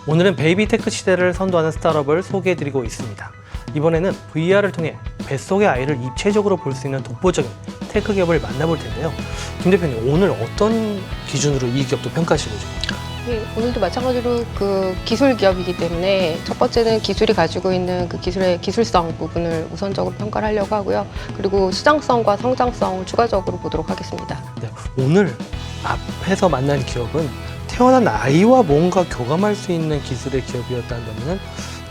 오늘은 베이비테크 시대를 선도하는 스타트업을 소개해드리고 있습니다. 이번에는 VR을 통해 뱃속의 아이를 입체적으로 볼 수 있는 독보적인 테크 기업을 만나볼 텐데요. 김 대표님, 오늘 어떤 기준으로 이 기업도 평가하시는 거죠? 네, 오늘도 마찬가지로 기술 기업이기 때문에 첫 번째는 기술이 가지고 있는 그 기술의 기술성 부분을 우선적으로 평가를 하려고 하고요. 그리고 시장성과 성장성을 추가적으로 보도록 하겠습니다. 네, 오늘 앞에서 만난 기업은 태어난 아이와 뭔가 교감할 수 있는 기술의 기업이었다면,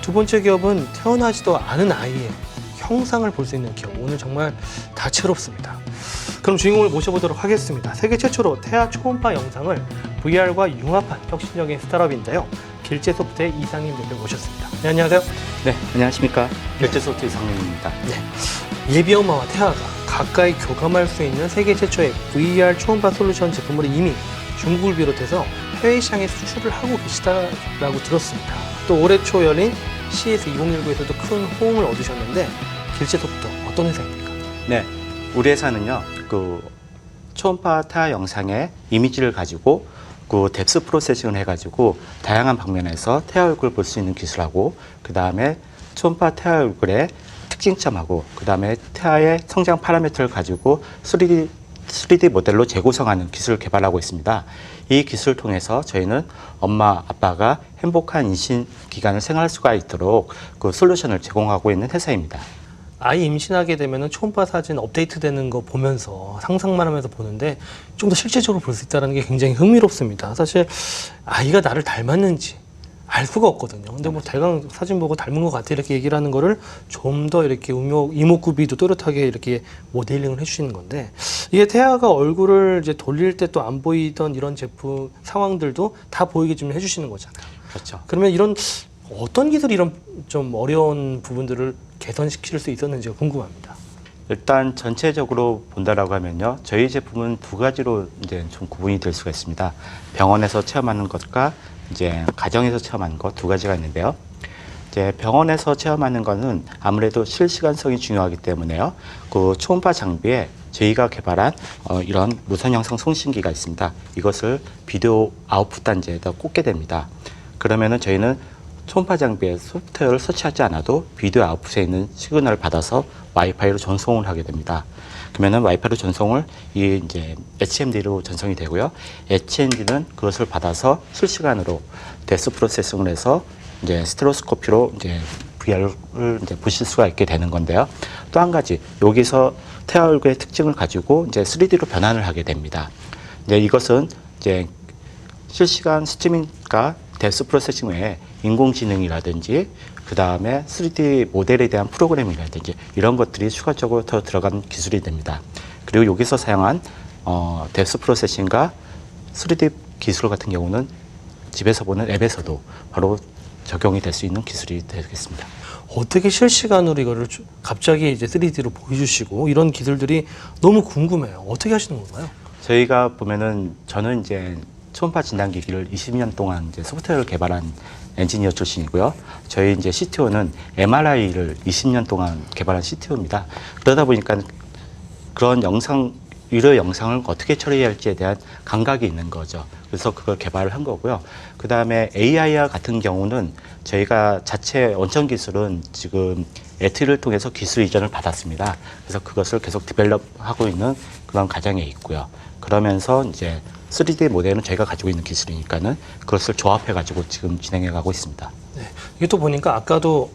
두 번째 기업은 태어나지도 않은 아이의 형상을 볼 수 있는 기업. 오늘 정말 다채롭습니다. 그럼 주인공을 모셔보도록 하겠습니다. 세계 최초로 태아 초음파 영상을 VR과 융합한 혁신적인 스타트업인데요. 길제소프트의 이상임 대표 모셨습니다. 네, 안녕하세요. 네, 안녕하십니까. 길제소프트 이상민입니다. 네, 예비 엄마와 태아가 가까이 교감할 수 있는 세계 최초의 VR 초음파 솔루션 제품으로 이미 중국을 비롯해서 해외 시장에 수출을 하고 계시다라고 들었습니다. 또 올해 초 열린 CES 2019에서도 큰 호응을 얻으셨는데, 길제소프트 어떤 회사입니까? 네, 우리 회사는요, 초음파 태아 영상의 이미지를 가지고 뎁스 프로세싱을 해가지고 다양한 방면에서 태아 얼굴을 볼 수 있는 기술하고, 그 다음에 초음파 태아 얼굴의 특징점하고, 그 다음에 태아의 성장 파라미터를 가지고 3D 모델로 재구성하는 기술을 개발하고 있습니다. 이 기술을 통해서 저희는 엄마, 아빠가 행복한 임신 기간을 생활할 수가 있도록 솔루션을 제공하고 있는 회사입니다. 아이 임신하게 되면 초음파 사진 업데이트되는 거 보면서 상상만 하면서 보는데 좀 더 실제적으로 볼 수 있다는 게 굉장히 흥미롭습니다. 사실 아이가 나를 닮았는지 알 수가 없거든요. 근데 뭐 대강 사진 보고 닮은 것 같아 이렇게 얘기를 하는 거를 좀 더 이렇게 이목구비도 또렷하게 이렇게 모델링을 해주시는 건데, 이게 태아가 얼굴을 이제 돌릴 때 또 안 보이던 이런 제품 상황들도 다 보이게 좀 해주시는 거잖아요. 그렇죠. 그러면 이런 어떤 기술이 이런 좀 어려운 부분들을 개선시킬 수 있었는지가 궁금합니다. 일단 전체적으로 본다라고 하면요, 저희 제품은 두 가지로 이제 좀 구분이 될 수가 있습니다. 병원에서 체험하는 것과 이제 가정에서 체험하는 것 두 가지가 있는데요. 이제 병원에서 체험하는 거는 아무래도 실시간성이 중요하기 때문에요. 초음파 장비에 저희가 개발한 이런 무선 영상 송신기가 있습니다. 이것을 비디오 아웃풋 단지에다 꽂게 됩니다. 그러면은 저희는 초음파 장비에 소프트웨어를 설치하지 않아도 비디오 아웃풋에 있는 시그널을 받아서 와이파이로 전송을 하게 됩니다. 그러면은 와이파이로 전송을 이제 HMD로 전송이 되고요. HMD는 그것을 받아서 실시간으로 데스 프로세싱을 해서 이제 스테레오스코피로 이제 VR을 이제 보실 수가 있게 되는 건데요. 또 한 가지, 여기서 태아 얼굴의 특징을 가지고 이제 3D로 변환을 하게 됩니다. 이제 이것은 이제 실시간 스트리밍과 데스 프로세싱 외에 인공지능이라든지 그 다음에 3D 모델에 대한 프로그래밍이라든지 이런 것들이 추가적으로 더 들어간 기술이 됩니다. 그리고 여기서 사용한 뎁스 프로세싱과 3D 기술 같은 경우는 집에서 보는 앱에서도 바로 적용이 될 수 있는 기술이 되겠습니다. 어떻게 실시간으로 이거를 갑자기 이제 3D로 보여주시고, 이런 기술들이 너무 궁금해요. 어떻게 하시는 건가요? 저희가 보면은 저는 이제 초음파 진단기기를 20년 동안 이제 소프트웨어를 개발한 엔지니어 출신이고요. 저희 이제 CTO는 MRI를 20년 동안 개발한 CTO입니다. 그러다 보니까 그런 유료 영상을 어떻게 처리해야 할지에 대한 감각이 있는 거죠. 그래서 그걸 개발을 한 거고요. 그 다음에 AI와 같은 경우는 저희가 자체 원천 기술은 지금 에트를 통해서 기술 이전을 받았습니다. 그래서 그것을 계속 디벨롭하고 있는 그런 과정에 있고요. 그러면서 이제 3D 모델은 저희가 가지고 있는 기술이니까는 그것을 조합해가지고 지금 진행해가고 있습니다. 네. 이게 또 보니까 아까도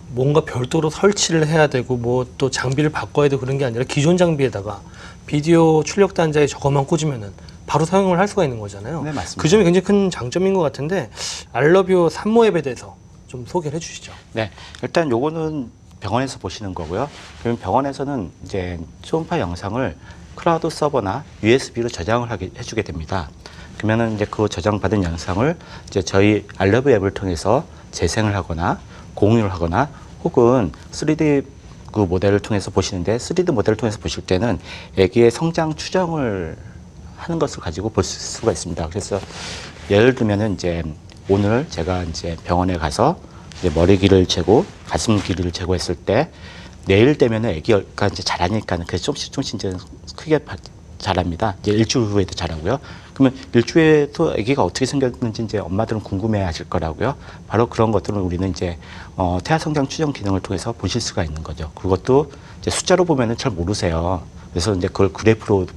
뭔가 별도로 설치를 해야 되고 뭐 또 장비를 바꿔야 되고 그런 게 아니라 기존 장비에다가 비디오 출력 단자에 저것만 꽂으면은 바로 사용을 할 수가 있는 거잖아요. 네, 맞습니다. 그 점이 굉장히 큰 장점인 것 같은데, 알러뷰 산모 앱에 대해서 좀 소개를 해주시죠. 네, 일단 요거는 병원에서 보시는 거고요. 그럼 병원에서는 이제 초음파 영상을 클라우드 서버나 USB로 저장을 해주게 됩니다. 그러면은 이제 그 저장받은 영상을 이제 저희 알러뷰 앱을 통해서 재생을 하거나 공유를 하거나 혹은 3D 모델을 통해서 보시는데, 3D 모델을 통해서 보실 때는 아기의 성장 추정을 하는 것을 가지고 볼 수가 있습니다. 그래서 예를 들면은 이제 오늘 제가 이제 병원에 가서 이제 머리 길이를 재고 가슴 길이를 재고 했을 때 내일 되면은 아기가 이제 자라니까는 그 조금씩 이제 크게 자랍니다. 이제 일주일 후에도 자라고요. 그러면 일주에도 아기가 어떻게 생겼는지 이제 엄마들은 궁금해하실 거라고요. 바로 그런 것들은 우리는 이제 태아 성장 추정 기능을 통해서 보실 수가 있는 거죠. 그것도 이제 숫자로 보면은 잘 모르세요. 그래서 이제 그걸 그래프로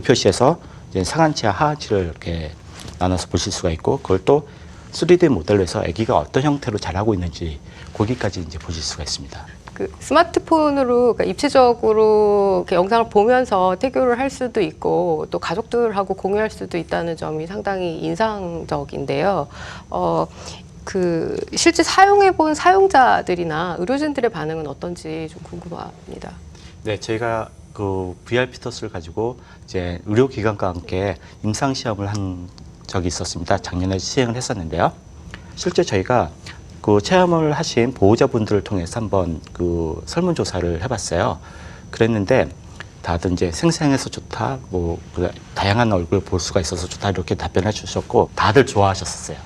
표시해서 이제 상한치와 하한치를 이렇게 나눠서 보실 수가 있고, 그걸 또 3D 모델로 해서 아기가 어떤 형태로 자라고 있는지 거기까지 이제 보실 수가 있습니다. 그 스마트폰으로 그러니까 입체적으로 이렇게 영상을 보면서 태교를 할 수도 있고 또 가족들하고 공유할 수도 있다는 점이 상당히 인상적인데요. 그 실제 사용해 본 사용자들이나 의료진들의 반응은 어떤지 좀 궁금합니다. 네, 저희가 그 VR 피터스를 가지고 이제 의료기관과 함께 임상 시험을 한 적이 있었습니다. 작년에 시행을 했었는데요. 실제 저희가 그 체험을 하신 보호자분들을 통해서 한번 그 설문조사를 해봤어요. 그랬는데 다들 이제 생생해서 좋다, 뭐 다양한 얼굴 볼 수가 있어서 좋다 이렇게 답변해 주셨고 다들 좋아하셨었어요.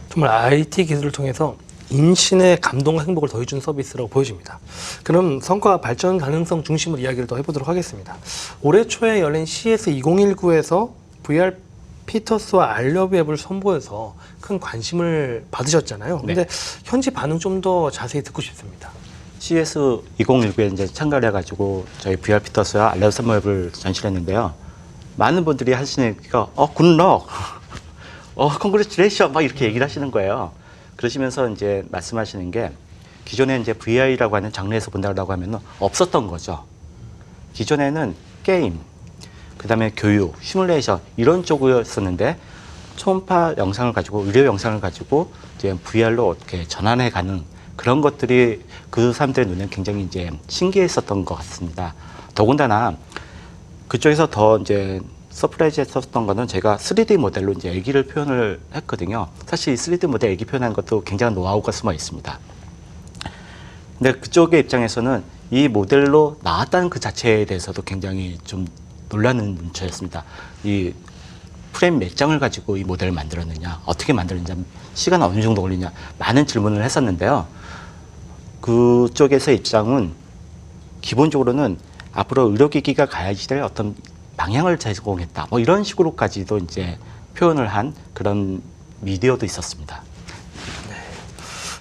정말 IT 기술을 통해서 인신의 감동과 행복을 더해준 서비스라고 보여집니다. 그럼 성과 발전 가능성 중심으로 이야기를 더 해보도록 하겠습니다. 올해 초에 열린 CS 2019에서 VR 피터스와 알러브 앱을 선보여서 큰 관심을 받으셨잖아요. 근데 네. 현지 반응 좀 더 자세히 듣고 싶습니다. CS 2019에 이제 참가를 해가지고 저희 VR 피터스와 알레브 선모앱을 전시를 했는데요. 많은 분들이 하시는 얘기가 굿럭, 컨그레츄레이션 막 이렇게 얘기를 하시는 거예요. 그러시면서 이제 말씀하시는 게 기존에 이제 VR이라고 하는 장르에서 본다고 하면 없었던 거죠. 기존에는 게임, 그다음에 교육, 시뮬레이션 이런 쪽이었었는데 초음파 영상을 가지고 의료 영상을 가지고 이제 VR로 어떻게 전환해 가는 그런 것들이 그 사람들의 눈에 굉장히 이제 신기했었던 것 같습니다. 더군다나 그쪽에서 더 이제 서프라이즈했었던 거는 제가 3D 모델로 이제 아기를 표현을 했거든요. 사실 이 3D 모델 아기 표현하는 것도 굉장한 노하우가 숨어 있습니다. 근데 그쪽의 입장에서는 이 모델로 나왔다는 그 자체에 대해서도 굉장히 좀 놀라는 문자였습니다. 이 프레임 몇 장을 가지고 이 모델을 만들었느냐, 어떻게 만들었느냐, 시간 어느 정도 걸리냐, 많은 질문을 했었는데요. 그쪽에서 입장은 기본적으로는 앞으로 의료기기가 가야지 될 어떤 방향을 제공했다. 뭐 이런 식으로까지도 이제 표현을 한 그런 미디어도 있었습니다.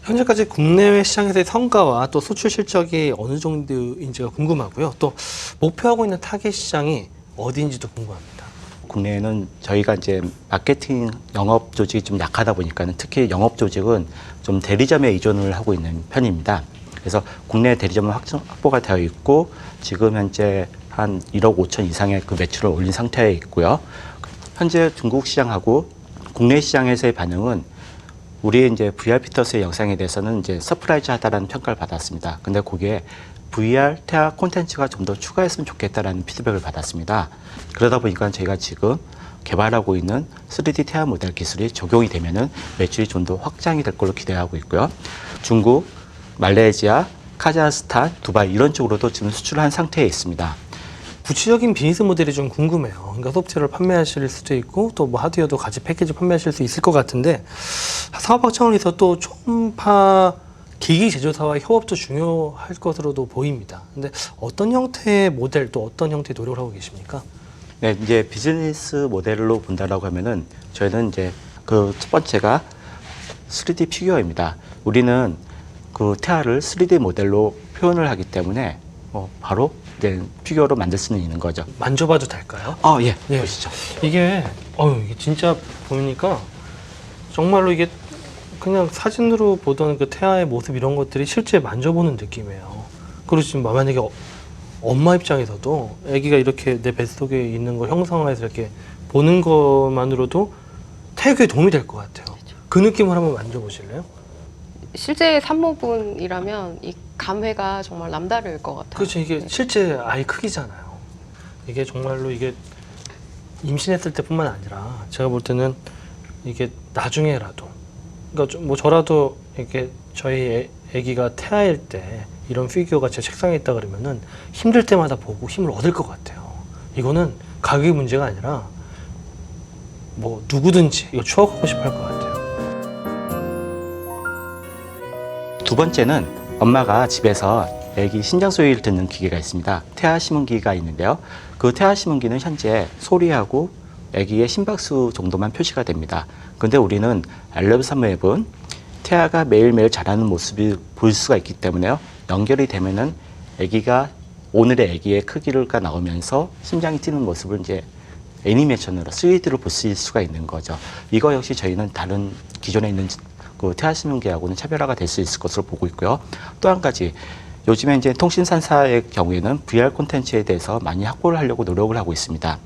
현재까지 국내외 시장에서의 성과와 또 수출 실적이 어느 정도인지가 궁금하고요. 또 목표하고 있는 타겟 시장이 어디인지도 궁금합니다. 국내에는 저희가 이제 마케팅 영업 조직이 좀 약하다 보니까는 특히 영업 조직은 좀 대리점에 의존을 하고 있는 편입니다. 그래서 국내 대리점은 확보가 되어 있고 지금 현재 한 1억 5천 이상의 그 매출을 올린 상태에 있고요. 현재 중국 시장하고 국내 시장에서의 반응은 우리 이제 VR 피터스의 영상에 대해서는 이제 서프라이즈하다라는 평가를 받았습니다. 근데 거기에 VR 태아 콘텐츠가 좀 더 추가했으면 좋겠다라는 피드백을 받았습니다. 그러다 보니까 저희가 지금 개발하고 있는 3D 태아 모델 기술이 적용이 되면은 매출이 좀 더 확장이 될 걸로 기대하고 있고요. 중국, 말레이시아, 카자흐스탄, 두바이 이런 쪽으로도 지금 수출한 상태에 있습니다. 구체적인 비즈니스 모델이 좀 궁금해요. 그러니까 소프트웨어를 판매하실 수도 있고 또 뭐 하드웨어도 같이 패키지 판매하실 수 있을 것 같은데 사업 확장에서 또 초음파 기기 제조사와의 협업도 중요할 것으로도 보입니다. 근데 어떤 형태의 모델 또 어떤 형태의 노력을 하고 계십니까? 네, 이제 비즈니스 모델로 본다라고 하면은 저희는 이제 그 첫 번째가 3D 피규어입니다. 우리는 그 태아를 3D 모델로 표현을 하기 때문에 바로 이제 피규어로 만들 수는 있는 거죠. 만져봐도 될까요? 예, 예. 보시죠. 이게 진짜 보니까 정말로 이게 그냥 사진으로 보던 그 태아의 모습 이런 것들이 실제 만져보는 느낌이에요. 그리고 지금 만약에 엄마 입장에서도 아기가 이렇게 내 뱃속에 있는 걸 형상화해서 이렇게 보는 것만으로도 태교에 도움이 될 것 같아요. 그 느낌을 한번 만져보실래요? 실제 산모분이라면 이 감회가 정말 남다를 것 같아요. 그렇죠. 이게 실제 아이 크기잖아요. 이게 정말로 이게 임신했을 때뿐만 아니라 제가 볼 때는 이게 나중에라도 그러니까 뭐 저라도 이렇게 저희 아기가 태아일 때 이런 피규어가 제 책상에 있다 그러면은 힘들 때마다 보고 힘을 얻을 것 같아요. 이거는 가격이 문제가 아니라 뭐 누구든지 이거 추억하고 싶어 할 것 같아요. 두 번째는 엄마가 집에서 아기 심장 소리를 듣는 기계가 있습니다. 태아 심은기가 있는데요. 그 태아 심은기는 현재 소리하고 아기의 심박수 정도만 표시가 됩니다. 근데 우리는 알레브산 웹은 태아가 매일매일 자라는 모습이 볼 수가 있기 때문에요. 연결이 되면은 아기가 오늘의 아기의 크기가 나오면서 심장이 뛰는 모습을 이제 애니메이션으로 3D로 볼 수가 있는 거죠. 이거 역시 저희는 다른 기존에 있는 그 태아 신문기하고는 차별화가 될 수 있을 것으로 보고 있고요. 또 한 가지 요즘에 이제 통신산사의 경우에는 VR 콘텐츠에 대해서 많이 확보를 하려고 노력을 하고 있습니다.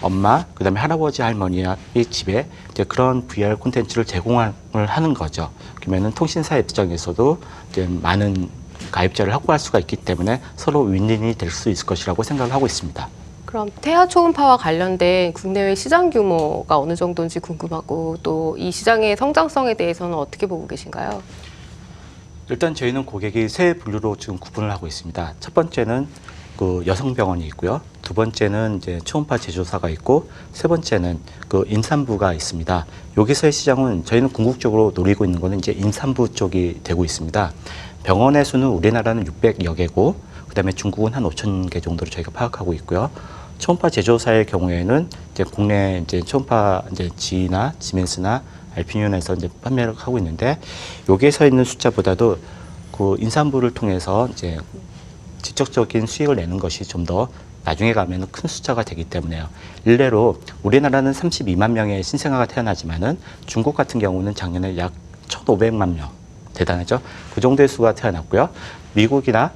엄마, 그다음에 할아버지, 할머니의 집에 이제 그런 VR 콘텐츠를 제공을 하는 거죠. 그러면은 통신사 입장에서도 이제 많은 가입자를 확보할 수가 있기 때문에 서로 윈윈이 될 수 있을 것이라고 생각을 하고 있습니다. 그럼 태아 초음파와 관련된 국내외 시장 규모가 어느 정도인지 궁금하고 또 이 시장의 성장성에 대해서는 어떻게 보고 계신가요? 일단 저희는 고객이 세 분류로 지금 구분을 하고 있습니다. 첫 번째는 그 여성병원이 있고요. 두 번째는 이제 초음파 제조사가 있고, 세 번째는 그 임산부가 있습니다. 여기서의 시장은 저희는 궁극적으로 노리고 있는 거는 이제 임산부 쪽이 되고 있습니다. 병원의 수는 우리나라는 600여 개고, 그다음에 중국은 한 5천 개 정도로 저희가 파악하고 있고요. 초음파 제조사의 경우에는 이제 국내 이제 초음파 이제 지나 지멘스나 알피니온에서 이제 판매를 하고 있는데, 여기에 서 있는 숫자보다도 그 임산부를 통해서 이제 직접적인 수익을 내는 것이 좀 더 나중에 가면 큰 숫자가 되기 때문에요. 일례로 우리나라는 32만 명의 신생아가 태어나지만은 중국 같은 경우는 작년에 약 1,500만 명, 대단하죠? 그 정도의 수가 태어났고요. 미국이나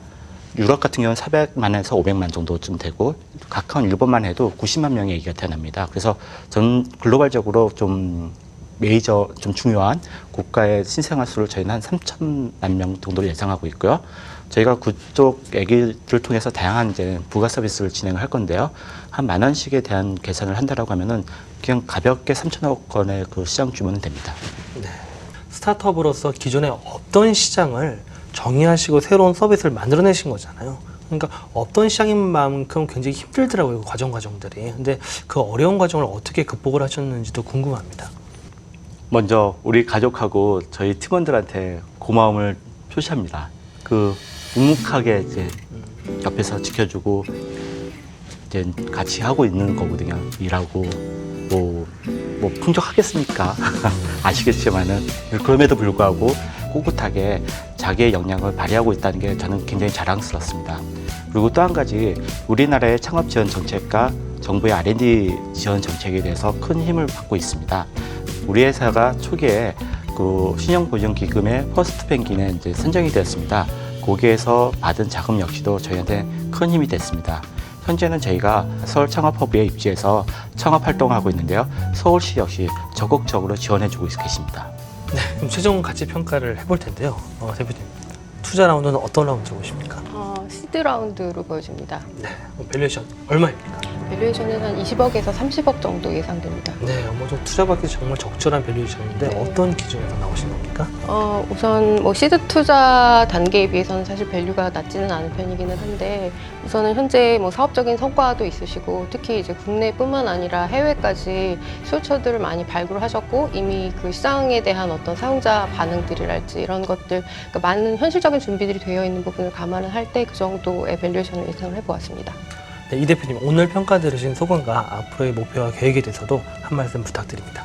유럽 같은 경우는 400만에서 500만 정도쯤 되고, 가까운 일본만 해도 90만 명의 아기가 태어납니다. 그래서 전 글로벌적으로 좀 메이저, 좀 중요한 국가의 신생아 수를 저희는 한 3천만 명 정도로 예상하고 있고요. 저희가 그쪽 아기를 통해서 다양한 이제 부가 서비스를 진행을 할 건데요. 한 10,000원씩에 대한 계산을 한다라고 하면은 그냥 가볍게 3천억 원의 그 시장 규모는 됩니다. 네. 스타트업으로서 기존에 없던 시장을 정의하시고 새로운 서비스를 만들어내신 거잖아요. 그러니까 없던 시장인 만큼 굉장히 힘들더라고요, 그 과정들이. 근데 그 어려운 과정을 어떻게 극복을 하셨는지도 궁금합니다. 먼저 우리 가족하고 저희 팀원들한테 고마움을 표시합니다. 그 묵묵하게 이제 옆에서 지켜주고 이제 같이 하고 있는 거거든요. 일하고 뭐 풍족하겠습니까? 아시겠지만은 그럼에도 불구하고 꿋꿋하게 자기의 역량을 발휘하고 있다는 게 저는 굉장히 자랑스럽습니다. 그리고 또 한 가지, 우리나라의 창업 지원 정책과 정부의 R&D 지원 정책에 대해서 큰 힘을 받고 있습니다. 우리 회사가 초기에 그 신용보증기금의 퍼스트 뱅킹에 이제 선정이 되었습니다. 거기에서 받은 자금 역시도 저희한테 큰 힘이 됐습니다. 현재는 저희가 서울 창업허브에 입지해서 창업 활동을 하고 있는데요. 서울시 역시 적극적으로 지원해주고 계십니다. 네, 그럼 최종 가치 평가를 해볼 텐데요. 대표님, 투자 라운드는 어떤 라운드로 보십니까? 시드 라운드로 보여집니다. 네, 밸류에이션 얼마입니까? 밸류에이션은 한 20억에서 30억 정도 예상됩니다. 네, 좀 투자받기 정말 적절한 밸류에이션인데 네. 어떤 기준에서 나오신 겁니까? 우선 뭐 시드 투자 단계에 비해서는 사실 밸류가 낮지는 않은 편이기는 한데, 우선은 현재 뭐 사업적인 성과도 있으시고 특히 이제 국내뿐만 아니라 해외까지 수요처들을 많이 발굴하셨고, 이미 그 시장에 대한 어떤 사용자 반응들이랄지 이런 것들, 그러니까 많은 현실적인 준비들이 되어 있는 부분을 감안을 할 때 그 정도의 밸류에이션을 예상을 해보았습니다. 네, 이 대표님, 오늘 평가 들으신 소감과 앞으로의 목표와 계획에 대해서도 한 말씀 부탁드립니다.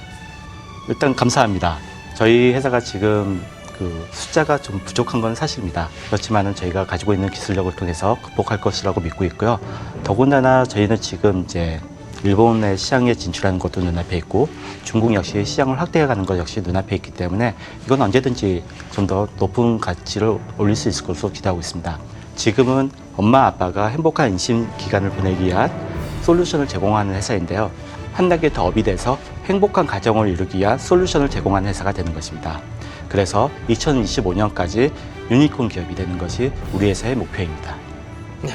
일단 감사합니다. 저희 회사가 지금 그 숫자가 좀 부족한 건 사실입니다. 그렇지만은 저희가 가지고 있는 기술력을 통해서 극복할 것이라고 믿고 있고요. 더군다나 저희는 지금 이제 일본의 시장에 진출하는 것도 눈앞에 있고, 중국 역시 시장을 확대해가는 것 역시 눈앞에 있기 때문에 이건 언제든지 좀 더 높은 가치를 올릴 수 있을 것으로 기대하고 있습니다. 지금은 엄마 아빠가 행복한 임신 기간을 보내기 위한 솔루션을 제공하는 회사인데요. 한 단계 더 업이 돼서 행복한 가정을 이루기 위한 솔루션을 제공하는 회사가 되는 것입니다. 그래서 2025년까지 유니콘 기업이 되는 것이 우리 회사의 목표입니다. 네,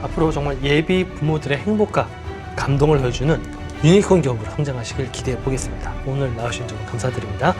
앞으로 정말 예비 부모들의 행복과 감동을 보여주는 유니콘 기업으로 성장하시길 기대해 보겠습니다. 오늘 나오신 점 감사드립니다.